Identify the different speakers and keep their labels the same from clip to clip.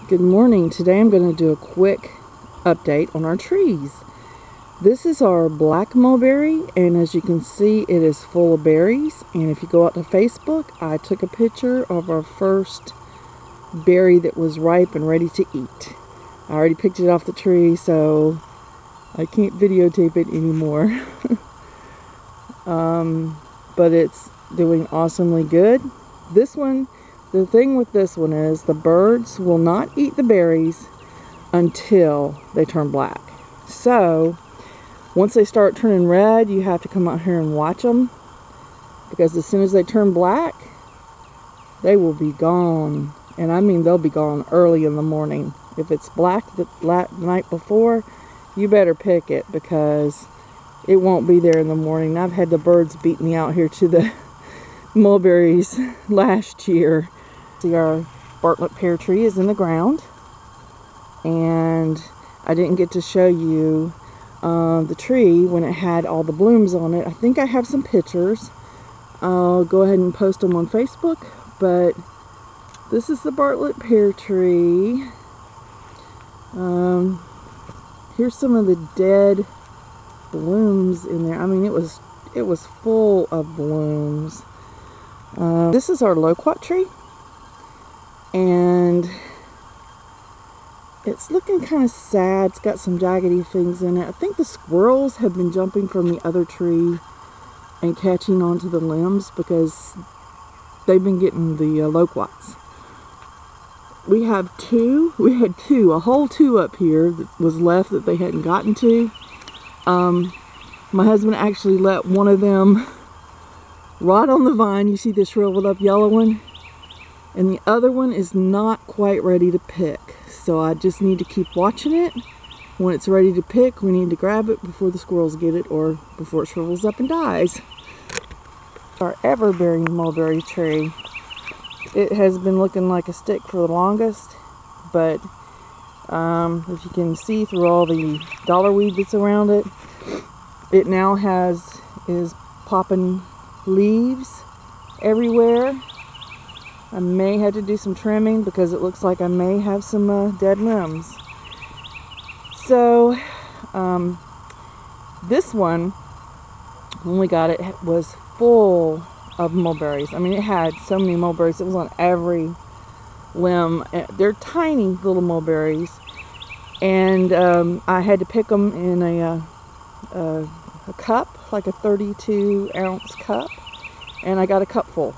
Speaker 1: Good morning. Today I'm going to do a quick update on our trees. This is our black mulberry, and as you can see, it is full of berries. And if you go out to Facebook, I took a picture of our first berry that was ripe and ready to eat. I already picked it off the tree, so I can't videotape it anymore. But it's doing awesomely good. This one, the thing with this one is the birds will not eat the berries until they turn black. So once they start turning red, you have to come out here and watch them, because as soon as they turn black, they will be gone. And I mean, they'll be gone early in the morning. If it's black the night before, you better pick it, because it won't be there in the morning. I've had the birds beat me out here to the mulberries last year. See, our Bartlett Pear tree is in the ground, and I didn't get to show you the tree when it had all the blooms on it. I think I have some pictures. I'll go ahead and post them on Facebook, but this is the Bartlett Pear tree. Here's some of the dead blooms in there. I mean, it was full of blooms. This is our Loquat tree, and it's looking kind of sad. It's got some jaggedy things in it. I think the squirrels have been jumping from the other tree and catching onto the limbs, because they've been getting the loquats. We had a whole two up here that was left that they hadn't gotten to. My husband actually let one of them rot on the vine. You see this shriveled up yellow one? And the other one is not quite ready to pick. So I just need to keep watching it. When it's ready to pick, we need to grab it before the squirrels get it, or before it shrivels up and dies. Our Everbearing Mulberry tree. It has been looking like a stick for the longest, but if you can see through all the dollar weed that's around it, it now is popping leaves everywhere. I may have to do some trimming, because it looks like I may have some dead limbs. So this one, when we got it, was full of mulberries. I mean, it had so many mulberries. It was on every limb. They're tiny little mulberries, and I had to pick them in a cup, like a 32-ounce cup, and I got a cupful.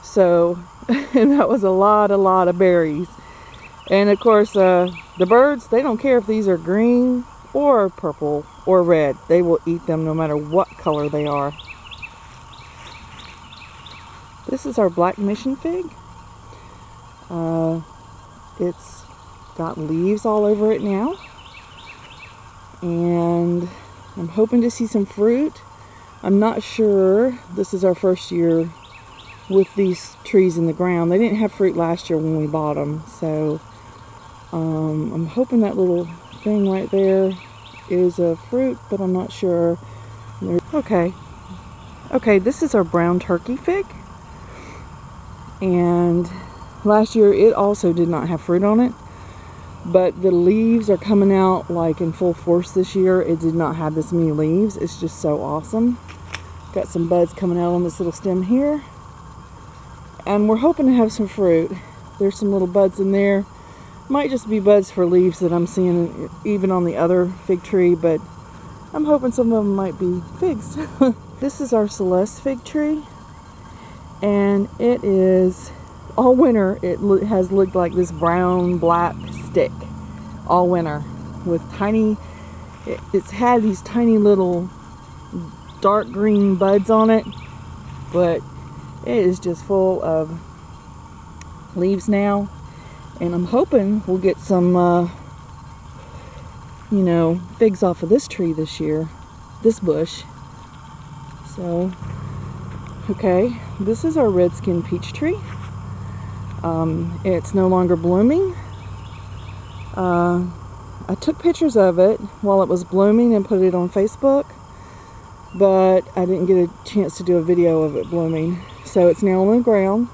Speaker 1: So, and that was a lot of berries. And of course, the birds, they don't care if these are green or purple or red. They will eat them no matter what color they are. This is our black mission fig. It's got leaves all over it now, and I'm hoping to see some fruit. I'm not sure. This is our first year with these trees in the ground. They didn't have fruit last year when we bought them, so I'm hoping that little thing right there is a fruit, but I'm not sure. Okay, this is our brown turkey fig, and last year it also did not have fruit on it, but the leaves are coming out like in full force this year. It did not have this many leaves. It's just so awesome. Got some buds coming out on this little stem here, and we're hoping to have some fruit. There's some little buds in there. Might just be buds for leaves that I'm seeing even on the other fig tree, but I'm hoping some of them might be figs. This is our Celeste Fig tree, and it is, all winter it has looked like this brown black stick all winter, with tiny, it's had these tiny little dark green buds on it, but it is just full of leaves now. And I'm hoping we'll get some figs off of this tree this year, this bush. So okay, this is our Redskin Peach tree. It's no longer blooming. I took pictures of it while it was blooming and put it on Facebook, but I didn't get a chance to do a video of it blooming. So it's now on the ground,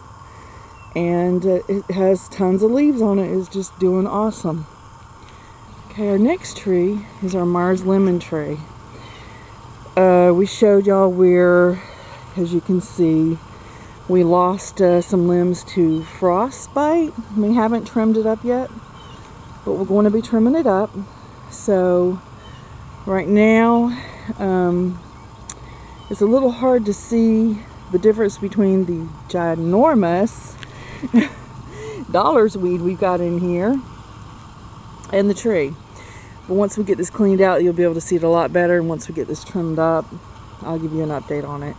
Speaker 1: And it has tons of leaves on it. It's just doing awesome. Okay, our next tree is our Mars lemon tree. We showed y'all where, as you can see, we lost some limbs to frostbite. We haven't trimmed it up yet, but we're going to be trimming it up. So right now, it's a little hard to see the difference between the ginormous dollars weed we've got in here and the tree. But once we get this cleaned out, you'll be able to see it a lot better. And once we get this trimmed up, I'll give you an update on it.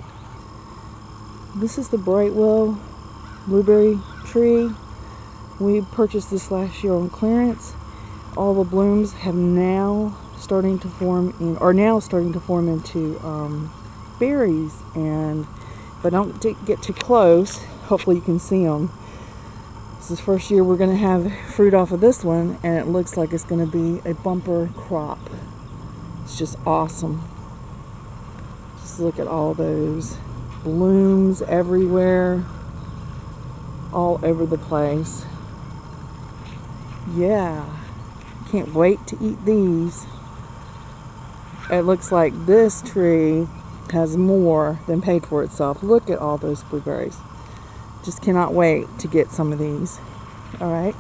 Speaker 1: This is the Brightwell blueberry tree. We purchased this last year on clearance. All the blooms have now starting to form into berries, and if I don't get too close, hopefully you can see them. This is the first year we're going to have fruit off of this one, and it looks like it's going to be a bumper crop. It's just awesome. Just look at all those blooms everywhere, all over the place. Yeah, can't wait to eat these. It looks like this tree has more than paid for itself. Look at all those blueberries. Just cannot wait to get some of these. All right,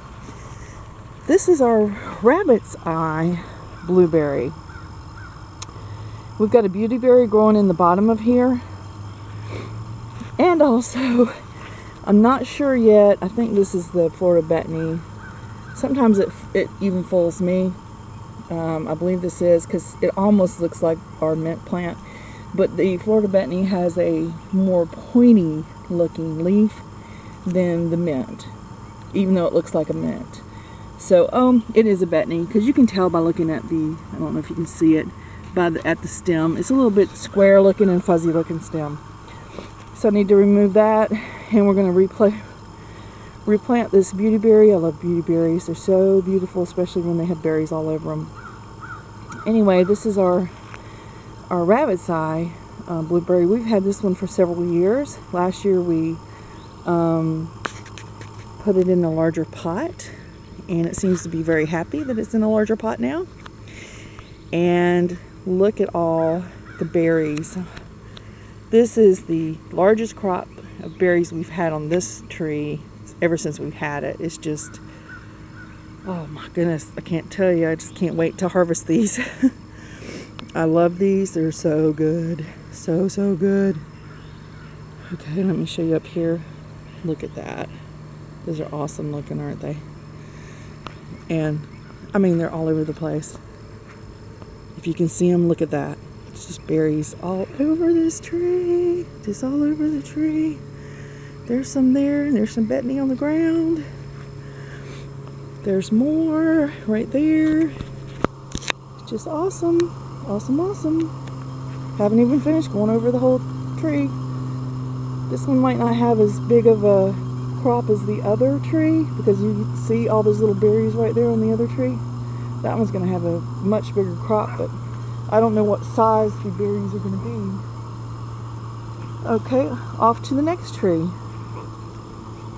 Speaker 1: this is our rabbit's eye blueberry. We've got a beautyberry growing in the bottom of here, and also I'm not sure yet, I think this is the Florida Betony. Sometimes it even fools me. I believe this is, because it almost looks like our mint plant, but the Florida Betony has a more pointy looking leaf than the mint, even though it looks like a mint. So it is a Betony, because you can tell by looking at the, I don't know if you can see it, at the stem. It's a little bit square looking and fuzzy looking stem. So I need to remove that, and we're going to replant this beautyberry. I love beautyberries. They're so beautiful, especially when they have berries all over them. Anyway, this is our rabbit's eye blueberry. We've had this one for several years. Last year we put it in a larger pot, and it seems to be very happy that it's in a larger pot now. And look at all the berries. This is the largest crop of berries we've had on this tree ever since we've had it. It's just, oh my goodness, I can't tell you. I just can't wait to harvest these. I love these. They're so good. So good. Okay, let me show you up here. Look at that. Those are awesome looking, aren't they? And I mean, they're all over the place. If you can see them, look at that. It's just berries all over this tree. Just all over the tree. There's some there, and there's some Betony on the ground. There's more right there. It's just awesome. Awesome. Haven't even finished going over the whole tree. This one might not have as big of a crop as the other tree, because you can see all those little berries right there on the other tree. That one's going to have a much bigger crop, but I don't know what size the berries are going to be. Okay, off to the next tree.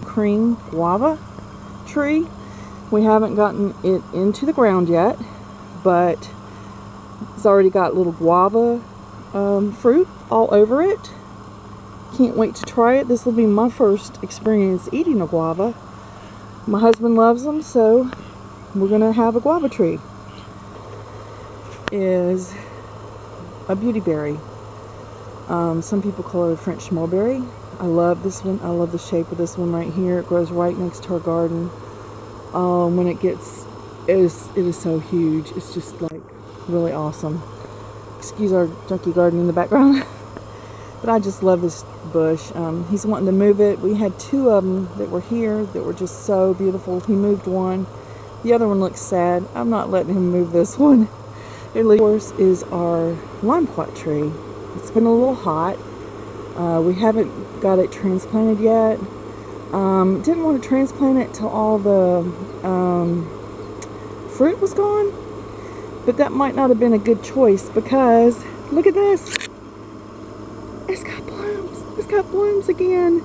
Speaker 1: Cream guava tree. We haven't gotten it into the ground yet, but it's already got little guava fruit all over it. Can't wait to try it. This will be my first experience eating a guava. My husband loves them, so we're gonna have a guava tree. Is a beautyberry. Some people call it a French mulberry. I love this one. I love the shape of this one right here. It grows right next to our garden. When it gets, it is so huge. It's just like really awesome. Excuse our junky garden in the background. But I just love this bush. He's wanting to move it. We had two of them that were here that were just so beautiful. He moved one. The other one looks sad. I'm not letting him move this one. Of course is our loquat tree. It's been a little hot. We haven't got it transplanted yet. Didn't want to transplant it till all the fruit was gone. But that might not have been a good choice, because look at this. It's got blooms. It's got blooms again.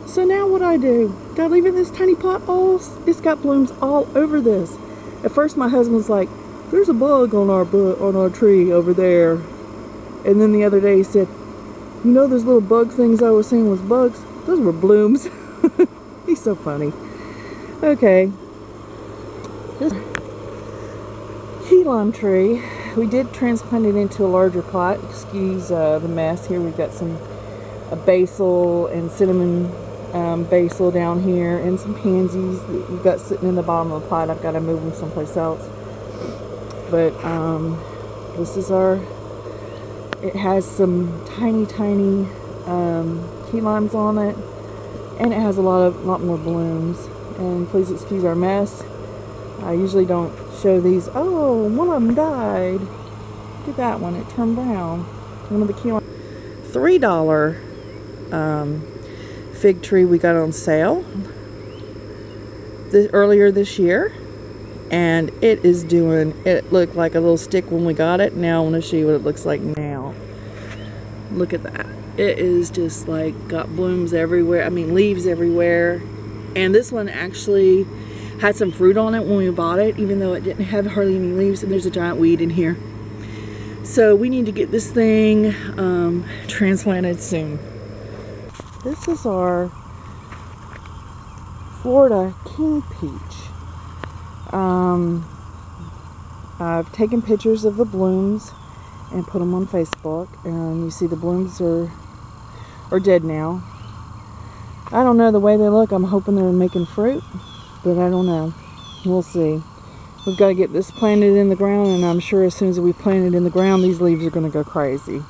Speaker 1: So now what do? Do I leave it in this tiny pot? Oh, it's got blooms all over this. At first my husband's like, there's a bug on our tree over there. And then the other day he said, you know those little bug things I was seeing was bugs? Those were blooms. He's so funny. Okay. This key lime tree, we did transplant it into a larger pot. Excuse the mess here. We've got some basil and cinnamon basil down here, and some pansies that we've got sitting in the bottom of the pot. I've got to move them someplace else. But this is it has some tiny key limes on it, and it has a lot more blooms. And please excuse our mess. I usually don't show these. Oh, one of them died. Look at that one. It turned brown. One of the key limes. $3 fig tree we got on sale earlier this year, and it looked like a little stick when we got it. Now I want to show you what it looks like now. Look at that. It is just like got blooms everywhere. I mean leaves everywhere. And this one actually had some fruit on it when we bought it, even though it didn't have hardly any leaves, and there's a giant weed in here. So we need to get this thing transplanted soon. This is our Florida King Peach. I've taken pictures of the blooms and put them on Facebook, and you see the blooms are dead now. I don't know the way they look. I'm hoping they're making fruit, but I don't know. We'll see. We've got to get this planted in the ground, and I'm sure as soon as we plant it in the ground, these leaves are going to go crazy.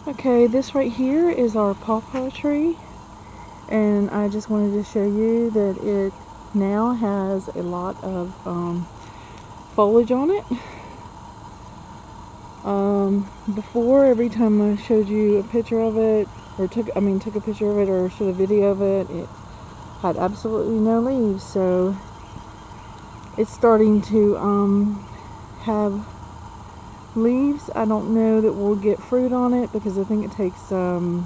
Speaker 1: Okay, this right here is our pawpaw tree, and I just wanted to show you that it now has a lot of foliage on it. Before, every time I showed you a picture of it, or took a picture of it or showed a video of it, it had absolutely no leaves. So it's starting to have leaves. I don't know that we'll get fruit on it, because I think it takes 7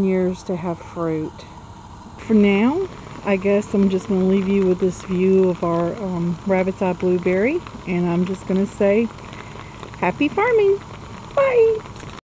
Speaker 1: years to have fruit. For now, I guess I'm just going to leave you with this view of our rabbit's eye blueberry, and I'm just going to say happy farming. Bye.